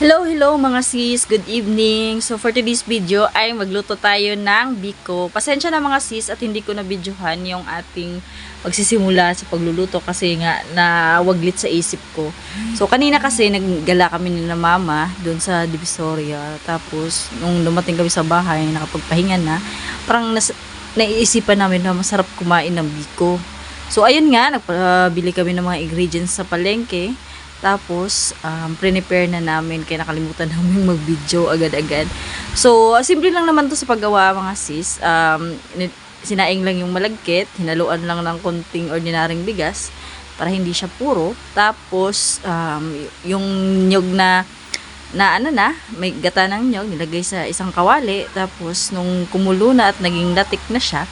Hello mga sis, good evening. So for today's video ay magluto tayo ng biko. Pasensya na mga sis at hindi ko na videohan yung ating magsisimula sa pagluluto kasi nga nawaglit sa isip ko. So kanina kasi naggala kami ni na mama doon sa Divisoria. Tapos nung dumating kami sa bahay, nakapagpahinga na, parang naiisipan namin na masarap kumain ng biko. So ayun nga, nagpabili kami ng mga ingredients sa palengke. Tapos, prepare na namin, kaya nakalimutan namin mag-video agad-agad. So, simple lang naman to sa paggawa mga sis. Sinaing lang yung malagkit, hinaluan lang ng konting ordinaryong bigas para hindi siya puro. Tapos, yung nyog na may gata ng nyog, nilagay sa isang kawali. Tapos, nung kumulo na at naging latik na siya,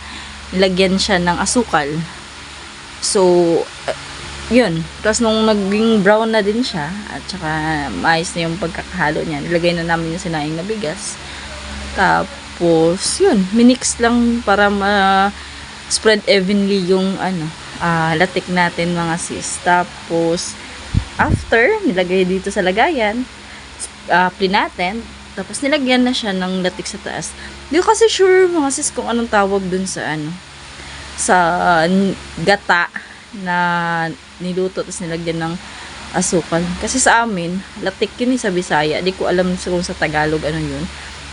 nilagyan siya ng asukal. So, yun. Tapos nung naging brown na din siya, at saka maayos na yung pagkakahalo niya, nilagay na namin yung sinaing na bigas. Tapos, yun. Minix lang para ma-spread evenly yung latik natin mga sis. Tapos, after, nilagay dito sa lagayan, plinatin, tapos nilagyan na siya ng latik sa taas. Hindi ko kasi sure mga sis kung anong tawag dun sa sa gata na niluto tapos nilagyan ng asukal. Kasi sa amin, latik yun sa Bisaya. Di ko alam kung sa Tagalog ano yun.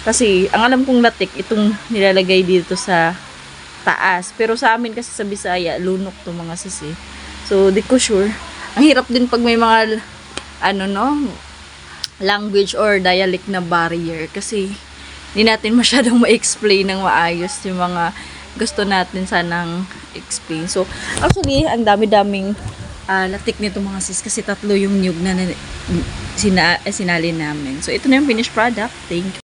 Kasi ang alam kong latik, itong nilalagay dito sa taas. Pero sa amin kasi sa Bisaya, lunok to mga sisi. So, di ko sure. Ang hirap din pag may mga language or dialect na barrier. Kasi hindi natin masyadong ma-explain ng maayos yung mga gusto natin sanang explain. So, actually, ang dami-daming latik nito mga sis kasi 3 yung nyug na sinali namin. So, ito na yung finished product. Thank you.